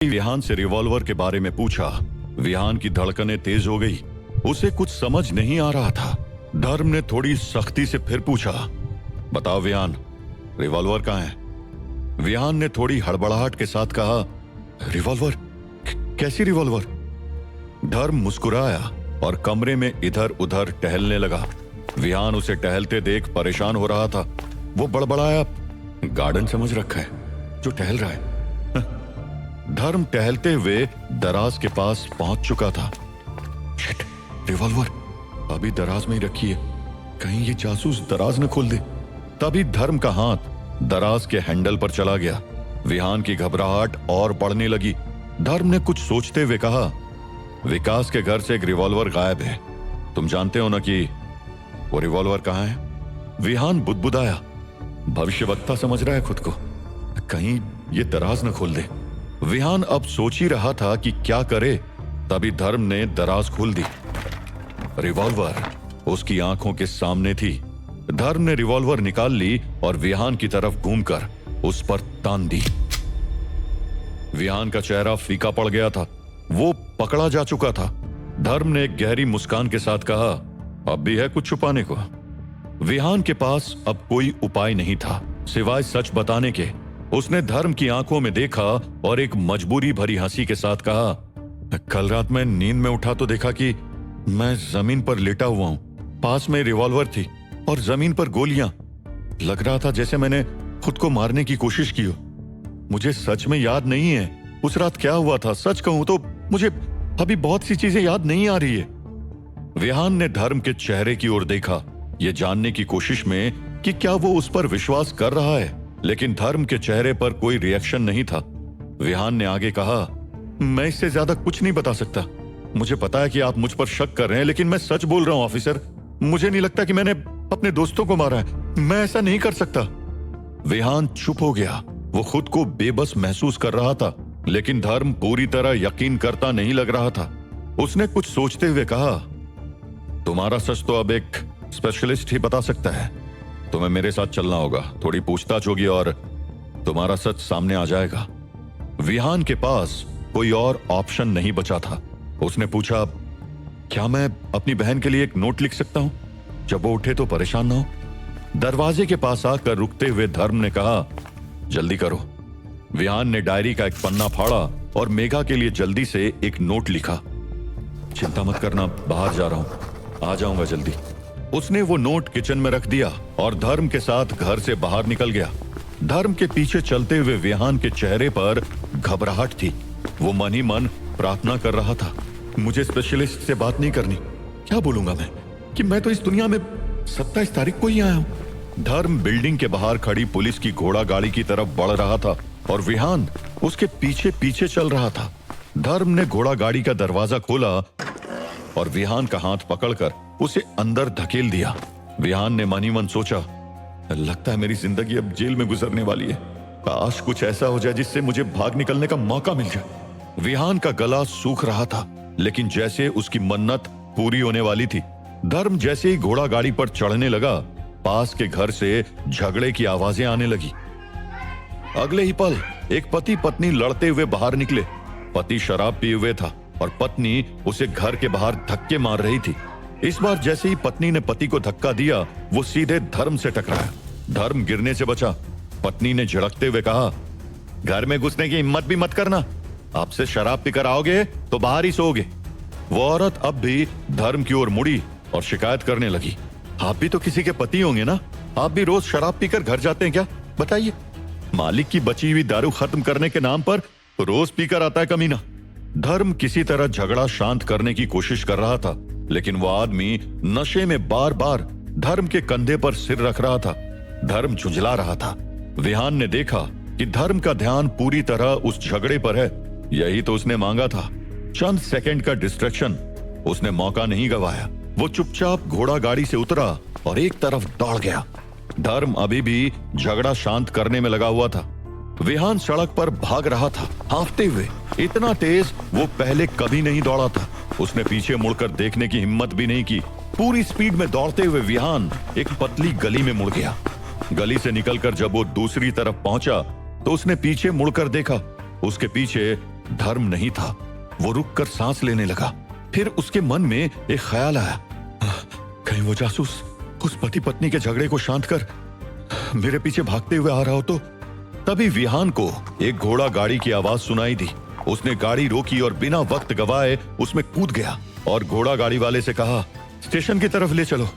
विहान से रिवॉल्वर के बारे में पूछा। विहान की धड़कनें तेज हो गई। उसे कुछ समझ नहीं आ रहा था। धर्म ने थोड़ी सख्ती से फिर पूछा, बताओ विहान, रिवॉल्वर कहाँ है? विहान ने थोड़ी हड़बड़ाहट के साथ कहा, रिवॉल्वर? कैसी रिवॉल्वर? धर्म मुस्कुराया और कमरे में इधर उधर टहलने लगा। विहान उसे टहलते देख परेशान हो रहा था। वो बड़बड़ाया, गार्डन समझ रखा है जो टहल रहा है। धर्म टहलते हुए दराज के पास पहुंच चुका था। शिट, रिवॉल्वर अभी दराज में ही रखी है, कहीं ये जासूस दराज न खोल दे। तभी धर्म का हाथ दराज के हैंडल पर चला गया। विहान की घबराहट और बढ़ने लगी। धर्म ने कुछ सोचते हुए कहा, विकास के घर से एक रिवॉल्वर गायब है। तुम जानते हो ना कि वो रिवॉल्वर कहां है? विहान बुदबुदाया। भविष्यवक्ता समझ रहा है खुद को, कहीं ये दराज न खोल दे। विहान अब सोच ही रहा था कि क्या करे, तभी धर्म ने दराज खोल दी। रिवॉल्वर उसकी आंखों के सामने थी। धर्म ने रिवॉल्वर निकाल ली और विहान की तरफ घूमकर उस पर तान दी। विहान का चेहरा फीका पड़ गया था। वो पकड़ा जा चुका था। धर्म ने एक गहरी मुस्कान के साथ कहा, अब भी है कुछ छुपाने को? विहान के पास अब कोई उपाय नहीं था सिवाय सच बताने के। उसने धर्म की आंखों में देखा और एक मजबूरी भरी हंसी के साथ कहा, कल रात मैं नींद में उठा तो देखा कि मैं जमीन पर लेटा हुआ हूं। पास में रिवॉल्वर थी और जमीन पर गोलियां। लग रहा था जैसे मैंने खुद को मारने की कोशिश की हो। मुझे सच में याद नहीं है उस रात क्या हुआ था। सच कहूं तो मुझे अभी बहुत सी चीजें याद नहीं आ रही है। विहान ने धर्म के चेहरे की ओर देखा, यह जानने की कोशिश में कि क्या वो उस पर विश्वास कर रहा है, लेकिन धर्म के चेहरे पर कोई रिएक्शन नहीं था। विहान ने आगे कहा, मैं इससे ज्यादा कुछ नहीं बता सकता। मुझे पता है कि आप मुझ पर शक कर रहे हैं, लेकिन मैं सच बोल रहा हूं ऑफिसर। मुझे नहीं लगता कि मैंने अपने दोस्तों को मारा है। मैं ऐसा नहीं कर सकता। विहान चुप हो गया। वो खुद को बेबस महसूस कर रहा था, लेकिन धर्म पूरी तरह यकीन करता नहीं लग रहा था। उसने कुछ सोचते हुए कहा, तुम्हारा सच तो अब एक स्पेशलिस्ट ही बता सकता है। तुम्हें मेरे साथ चलना होगा, थोड़ी पूछताछ होगी और तुम्हारा सच सामने आ जाएगा। विहान के पास कोई और ऑप्शन नहीं बचा था। उसने पूछा, क्या मैं अपनी बहन के लिए एक नोट लिख सकता हूं? जब वो उठे तो परेशान ना हो। दरवाजे के पास आकर रुकते हुए धर्म ने कहा, जल्दी करो। विहान ने डायरी का एक पन्ना फाड़ा और मेघा के लिए जल्दी से एक नोट लिखा। चिंता मत करना, बाहर जा रहा हूं, आ जाऊंगा जल्दी। उसने वो नोट किचन में रख दिया और धर्म के साथ घर से बाहर निकल गया। धर्म के पीछे चलते हुए विहान के चेहरे पर घबराहट थी। वो मन ही मन प्रार्थना कर रहा था, मुझे स्पेशलिस्ट से बात नहीं करनी। क्या बोलूंगा मैं कि मैं तो इस दुनिया में 27 तारीख को ही आया हूं। धर्म बिल्डिंग के बाहर खड़ी पुलिस की घोड़ा गाड़ी की तरफ बढ़ रहा था और विहान उसके पीछे पीछे चल रहा था। धर्म ने घोड़ा गाड़ी का दरवाजा खोला और विहान का हाथ पकड़कर उसे अंदर धकेल दिया। विहान ने मन ही मन सोचा, लगता है मेरी जिंदगी अब जेल में गुजरने वाली है। काश कुछ ऐसा हो जाए जिससे मुझे भाग निकलने का मौका मिल जाए। विहान का गला सूख रहा था, लेकिन जैसे उसकी मन्नत पूरी होने वाली थी। धर्म जैसे ही घोड़ा गाड़ी पर चढ़ने लगा, पास के घर से झगड़े की आवाजें आने लगी। अगले ही पल एक पति पत्नी लड़ते हुए बाहर निकले। पति शराब पिए हुए था और पत्नी उसे घर के बाहर धक्के मार रही थी। इस बार जैसे ही पत्नी ने पति को धक्का दिया, वो सीधे धर्म से टकराया। धर्म गिरने से बचा। पत्नी ने झड़कते हुए कहा, घर में घुसने की हिम्मत भी मत करना। आपसे शराब पीकर आओगे तो बाहर ही सोओगे। वो औरत अब भी धर्म की ओर मुड़ी और शिकायत करने लगी, आप भी तो किसी के पति होंगे ना? आप भी रोज शराब पीकर घर जाते हैं क्या? बताइए। मालिक की बची हुई दारू खत्म करने के नाम पर रोज पीकर आता है कमीना। धर्म किसी तरह झगड़ा शांत करने की कोशिश कर रहा था, लेकिन वो आदमी नशे में बार बार धर्म के कंधे पर सिर रख रहा था। धर्म झुंझला रहा था। विहान ने देखा कि धर्म का ध्यान पूरी तरह उस झगड़े पर है। यही तो उसने मांगा था, चंद सेकंड का डिस्ट्रैक्शन। उसने मौका नहीं गवाया। वो चुपचाप घोड़ा गाड़ी से उतरा और एक तरफ दौड़ गया। धर्म अभी भी झगड़ा शांत करने में लगा हुआ था। विहान सड़क पर भाग रहा था, हांफते हुए। इतना तेज वो पहले कभी नहीं दौड़ा था। उसने पीछे मुड़कर देखने की हिम्मत भी नहीं की। पूरी स्पीड में दौड़ते हुए विहान एक पतली गली में मुड़ गया। गली से निकलकर जब वो दूसरी तरफ पहुंचा तो उसने पीछे मुड़कर देखा। उसके पीछे धर्म नहीं था। वो रुककर सांस लेने लगा। फिर उसके मन में एक ख्याल आया, कहीं वो जासूस उस पति पत्नी के झगड़े को शांत कर मेरे पीछे भागते हुए आ रहा हो तो। तभी विहान को एक घोड़ा गाड़ी की आवाज सुनाई दी। उसने गाड़ी रोकी और बिना वक्त गवाए उसमें कूद गया और घोड़ा गाड़ी वाले से कहा, स्टेशन की तरफ ले चलो।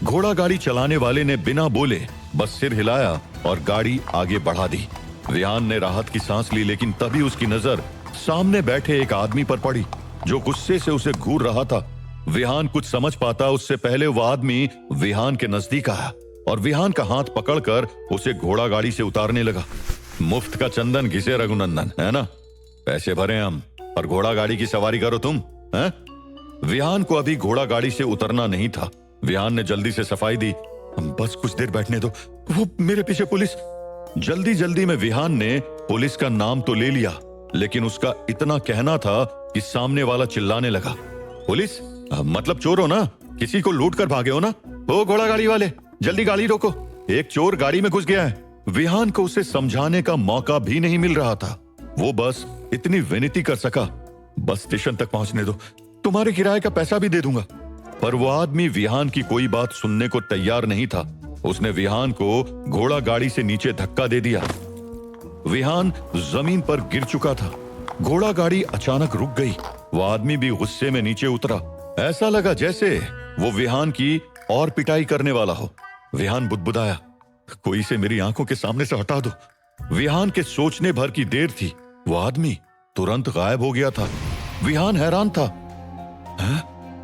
घोड़ा गाड़ी चलाने वाले ने बिना बोले बस सिर हिलाया और गाड़ी आगे बढ़ा दी। विहान ने राहत की सांस ली, लेकिन तभी उसकी नजर सामने बैठे एक आदमी पर पड़ी जो गुस्से से उसे घूर रहा था। विहान कुछ समझ पाता उससे पहले वो आदमी विहान के नजदीक आया और विहान का हाथ पकड़कर उसे घोड़ा गाड़ी से उतारने लगा। मुफ्त का चंदन घिसे रघुनंदन, है ना? पैसे भरे हम और घोड़ा गाड़ी की सवारी करो तुम, हैं? विहान को अभी घोड़ा गाड़ी से उतरना नहीं था। विहान ने जल्दी से सफाई दी, बस कुछ देर बैठने दो, वो मेरे पीछे पुलिस। जल्दी जल्दी में विहान ने पुलिस का नाम तो ले लिया, लेकिन उसका इतना कहना था कि सामने वाला चिल्लाने लगा, पुलिस मतलब चोर हो ना? किसी को लूट कर भागे हो ना? ओ घोड़ा गाड़ी वाले, जल्दी गाड़ी रोको, एक चोर गाड़ी में घुस गया है। विहान को उसे समझाने का मौका भी नहीं मिल रहा था। वो बस इतनी विनती कर सका, बस स्टेशन तक पहुंचने दो, तुम्हारे किराए का पैसा भी दे दूंगा। पर वो आदमी विहान की कोई बात सुनने को तैयार नहीं था। उसने विहान को घोड़ा गाड़ी से नीचे धक्का दे दिया। विहान जमीन पर गिर चुका था। घोड़ा गाड़ी अचानक रुक गई। वो आदमी भी गुस्से में नीचे उतरा। ऐसा लगा जैसे वो विहान की और पिटाई करने वाला हो। विहान बुदबुदाया, कोई से मेरी आंखों के सामने से हटा दो। विहान के सोचने भर की देर थी, वो आदमी तुरंत गायब हो गया था। विहान हैरान था,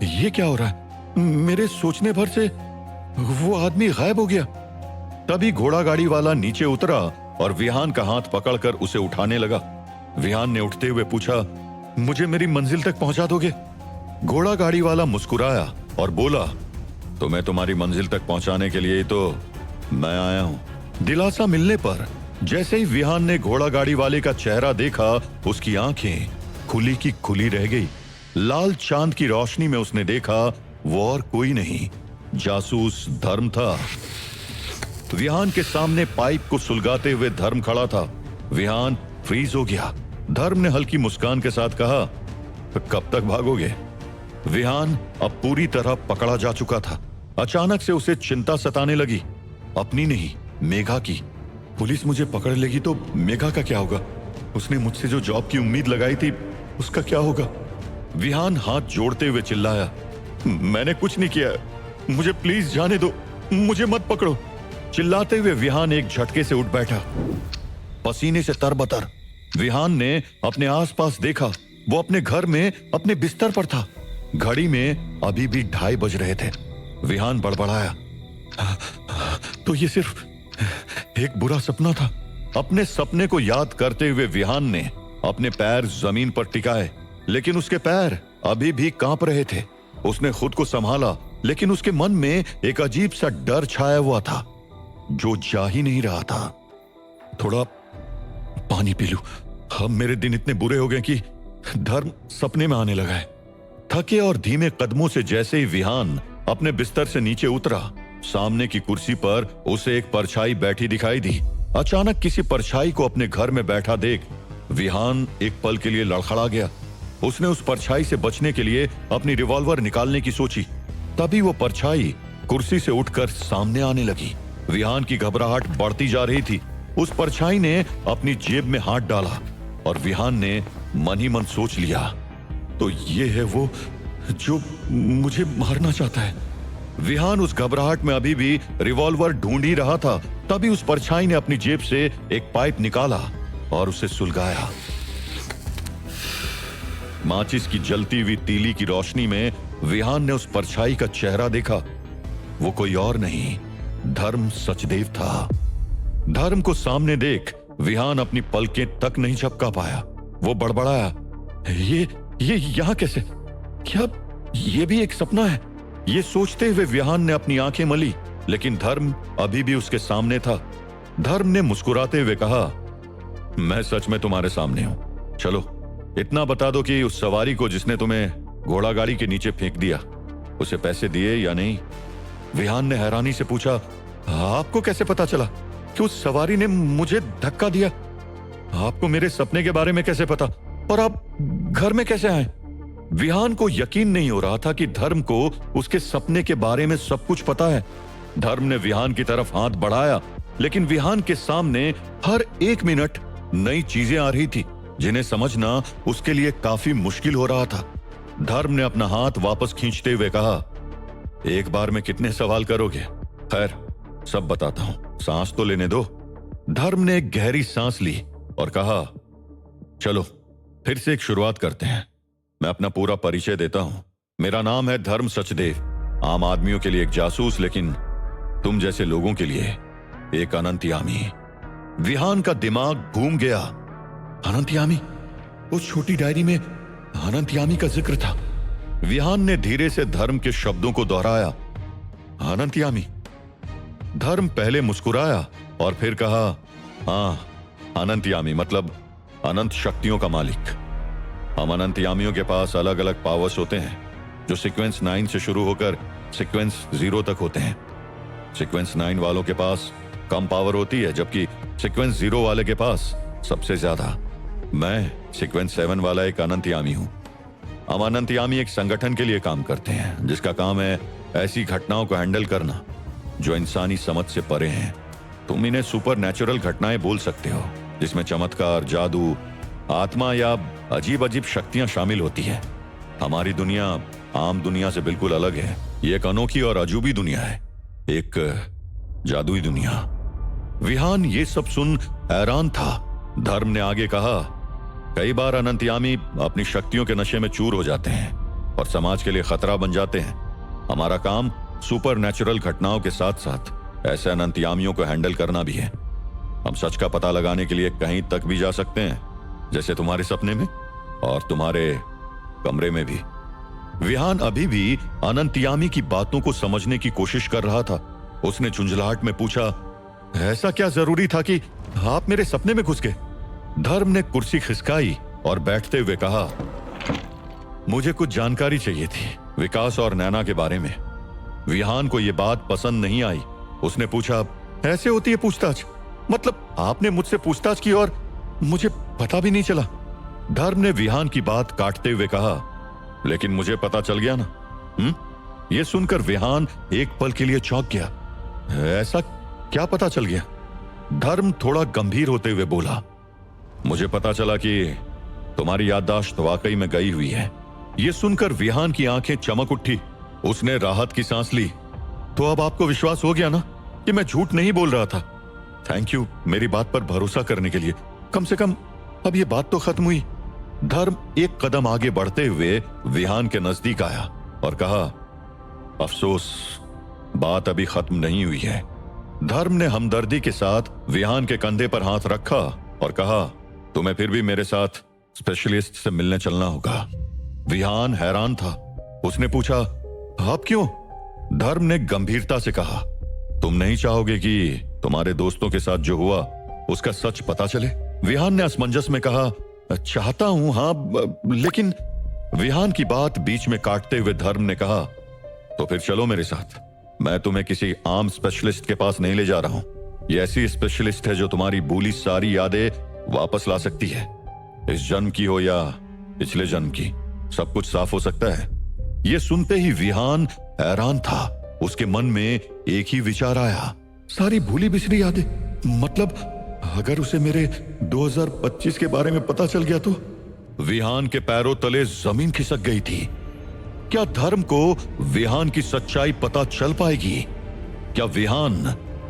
ये क्या हो रहा है? मेरे सोचने भर से वो आदमी गायब हो गया। तभी घोड़ा गाड़ी वाला नीचे उतरा और विहान का हाथ पकड़कर उसे उठाने लगा। विहान ने उठते हुए पूछा, मुझे मेरी मंजिल तक पहुंचा दोगे? घोड़ा गाड़ी वाला मुस्कुराया और बोला, तुम्हें तुम्हारी मंजिल तक पहुंचाने के लिए तो मैं आया हूं। दिलासा मिलने पर जैसे ही विहान ने घोड़ा गाड़ी वाले का चेहरा देखा, उसकी आंखें खुली की खुली रह गई। लाल चांद की रोशनी में उसने देखा वो और कोई नहीं, जासूस धर्म था। विहान के सामने पाइप को सुलगाते हुए धर्म खड़ा था। विहान फ्रीज हो गया। धर्म ने हल्की मुस्कान के साथ कहा, कब तक भागोगे? विहान अब पूरी तरह पकड़ा जा चुका था। अचानक से उसे चिंता सताने लगी, अपनी नहीं मेघा की। पुलिस मुझे पकड़ लेगी तो मेघा का क्या होगा? उसने मुझसे जो जॉब की उम्मीद लगाई थी उसका क्या होगा? विहान हाथ जोड़ते हुए चिल्लाया, मैंने कुछ नहीं किया, मुझे प्लीज जाने दो, मुझे मत पकड़ो। चिल्लाते हुए विहान एक झटके से उठ बैठा, पसीने से तरबतर। विहान ने अपने आसपास देखा। वो अपने घर में अपने बिस्तर पर था। घड़ी में अभी भी 2:30 बज रहे थे। विहान बड़बड़ाया, तो ये सिर्फ एक बुरा सपना था। अपने सपने को याद करते हुए विहान ने अपने पैर जमीन पर टिकाए, लेकिन उसके पैर अभी भी कांप रहे थे। उसने खुद को संभाला, लेकिन उसके मन में एक अजीब सा डर छाया हुआ था जो जा ही नहीं रहा था। थोड़ा पानी पी लूं, अब मेरे दिन इतने बुरे हो गए कि धर्म सपने में आने लगा है। थके और धीमे कदमों से जैसे ही विहान अपने बिस्तर से नीचे उतरा, सामने की कुर्सी पर उसे एक परछाई बैठी दिखाई दी। अचानक किसी परछाई को अपने घर में बैठा देख विहान एक पल के लिए लड़खड़ा गया। उसने उस परछाई से बचने के लिए अपनी रिवॉल्वर निकालने की सोची। तभी वो परछाई कुर्सी से उठकर सामने आने लगी। विहान की घबराहट बढ़ती जा रही थी। उस परछाई ने अपनी जेब में हाथ डाला और विहान ने मन ही मन सोच लिया, तो ये है वो जो मुझे मारना चाहता है। विहान उस घबराहट में अभी भी रिवॉल्वर ढूंढ ही रहा था। तभी उस परछाई ने अपनी जेब से एक पाइप निकाला और उसे सुलगाया। माचिस की जलती हुई तीली की रोशनी में विहान ने उस परछाई का चेहरा देखा। वो कोई और नहीं, धर्म सचदेव था। धर्म को सामने देख विहान अपनी पलकें तक नहीं झपका पाया। वो बड़बड़ाया, ये यहां कैसे? क्या ये भी एक सपना है? ये सोचते हुए विहान ने अपनी आंखें मली, लेकिन धर्म अभी भी उसके सामने था। धर्म ने मुस्कुराते हुए कहा, मैं सच में तुम्हारे सामने हूं। चलो इतना बता दो कि उस सवारी को जिसने तुम्हें घोड़ा गाड़ी के नीचे फेंक दिया, उसे पैसे दिए या नहीं? विहान ने हैरानी से पूछा, आपको कैसे पता चला कि उस सवारी ने मुझे धक्का दिया? आपको मेरे सपने के बारे में कैसे पता? और आप घर में कैसे आए? विहान को यकीन नहीं हो रहा था कि धर्म को उसके सपने के बारे में सब कुछ पता है। धर्म ने विहान की तरफ हाथ बढ़ाया, लेकिन विहान के सामने हर एक मिनट नई चीजें आ रही थी जिन्हें समझना उसके लिए काफी मुश्किल हो रहा था। धर्म ने अपना हाथ वापस खींचते हुए कहा, एक बार में कितने सवाल करोगे? खैर, सब बताता हूं, सांस तो लेने दो। धर्म ने एक गहरी सांस ली और कहा, चलो फिर से एक शुरुआत करते हैं। मैं अपना पूरा परिचय देता हूं। मेरा नाम है धर्म सचदेव। आम आदमियों के लिए एक जासूस, लेकिन तुम जैसे लोगों के लिए एक अनंतयामी। विहान का दिमाग घूम गया। अनंतयामी? उस छोटी डायरी में अनंतयामी का जिक्र था। विहान ने धीरे से धर्म के शब्दों को दोहराया, अनंतयामी। धर्म पहले मुस्कुराया और फिर कहा, हाँ, अनंतयामी मतलब अनंत शक्तियों का मालिक। हम अनंतयामियों के पास अलग अलग पावर्स होते हैं जो सीक्वेंस 9 से शुरू होकर सीक्वेंस 0 तक होते हैं। सीक्वेंस 9 वालों के पास कम पावर होती है, जबकि सीक्वेंस 0 वाले के पास सबसे ज्यादा। मैं सीक्वेंस 7 वाला एक अनंतयामी हूं। हम अनंतयामी एक संगठन के लिए काम करते हैं जिसका काम है ऐसी घटनाओं को हैंडल करना जो इंसानी समझ से परे हैं। तुम इन्हें सुपर नेचुरल घटनाएं बोल सकते हो, जिसमें चमत्कार, जादू, आत्मा या अजीब अजीब शक्तियां शामिल होती है। हमारी दुनिया आम दुनिया से बिल्कुल अलग है। ये एक अनोखी और अजूबी दुनिया है, एक जादुई दुनिया। विहान ये सब सुन हैरान था। धर्म ने आगे कहा, कई बार अनंतयामी अपनी शक्तियों के नशे में चूर हो जाते हैं और समाज के लिए खतरा बन जाते हैं। हमारा काम सुपर नेचुरल घटनाओं के साथ साथ ऐसे अनंतयामियों को हैंडल करना भी है। हम सच का पता लगाने के लिए कहीं तक भी जा सकते हैं, जैसे तुम्हारे सपने में और तुम्हारे कमरे में भी। विहान अभी भी अनंतयामी की बातों को समझने की कोशिश कर रहा था। उसने झुंझलाहट में पूछा, ऐसा क्या जरूरी था कि आप मेरे सपने में घुस गए? धर्म ने कुर्सी खिसकाई और बैठते हुए कहा, मुझे कुछ जानकारी चाहिए थी विकास और नैना के बारे में। विहान को यह बात पसंद नहीं आई। उसने पूछा, ऐसे होती है पूछताछ? मतलब आपने मुझसे पूछताछ की और मुझे पता भी नहीं चला? धर्म ने विहान की बात काटते हुए कहा, लेकिन मुझे पता चल गया ना। यह सुनकर विहान एक पल के लिए चौंक गया। ऐसा क्या पता चल गया? धर्म थोड़ा गंभीर होते हुए बोला, मुझे पता चला कि तुम्हारी याददाश्त वाकई में गई हुई है। यह सुनकर विहान की आंखें चमक उठी। उसने राहत की सांस ली। तो अब आपको विश्वास हो गया ना कि मैं झूठ नहीं बोल रहा था? थैंक यू मेरी बात पर भरोसा करने के लिए। कम से कम अब यह बात तो खत्म हुई। धर्म एक कदम आगे बढ़ते हुए विहान के नजदीक आया और कहा, अफसोस बात अभी खत्म नहीं हुई है। धर्म ने हमदर्दी के साथ विहान के कंधे पर हाथ रखा और कहा, तुम्हें फिर भी मेरे साथ स्पेशलिस्ट से मिलने चलना होगा। विहान हैरान था। उसने पूछा, आप क्यों? धर्म ने गंभीरता से कहा, तुम नहीं चाहोगे कि तुम्हारे दोस्तों के साथ जो हुआ उसका सच पता चले? विहान ने असमंजस में कहा, चाहता हूं हाँ, लेकिन। विहान की बात बीच में काटते हुए धर्म ने कहा, तो फिर चलो मेरे साथ। मैं तुम्हें किसी आम स्पेशलिस्ट के पास नहीं ले जा रहा हूं। ये ऐसी स्पेशलिस्ट है जो तुम्हारी भूली सारी यादें वापस ला सकती है। इस जन्म की हो या पिछले जन्म की, सब कुछ साफ हो सकता है। यह सुनते ही विहान हैरान था। उसके मन में एक ही विचार आया, सारी भूली बिसरी यादें, मतलब अगर उसे मेरे 2025 के बारे में पता चल गया तो? विहान के पैरों तले जमीन खिसक गई थी। क्या धर्म को विहान की सच्चाई पता चल पाएगी? क्या विहान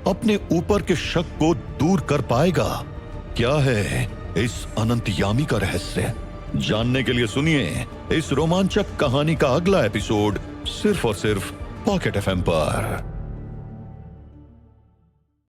अपने ऊपर के शक को दूर कर पाएगा? क्या है इस अनंतयामी का रहस्य? जानने के लिए सुनिए इस रोमांचक कहानी का अगला एपिसोड सिर्फ और सिर्फ पॉकेट एफएम पर।